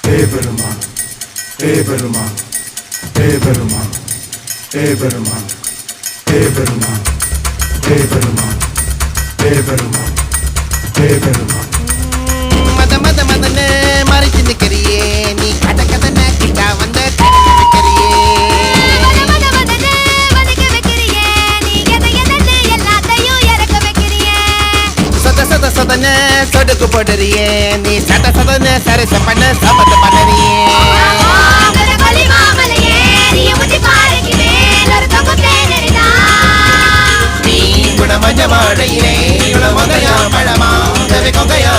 பெருமான் பெருமான் பெருமான் பெருமான் பெருமான் பெருமான் பெருமான் பெருமான் மத மத மதன்னு மறைச்சு நிக்கிறியே நீ கத கதன கிட்டா வந்த கடல வைக்கிறியே சத சத சதன்னு சொடுக்கு போடுறியே நீ சத சதன்னு சரச பண்ண சபத பண்ணறியே நீ குணமஞ்ச மாடையிலே குணமங்கையா பழமா கொங்கையா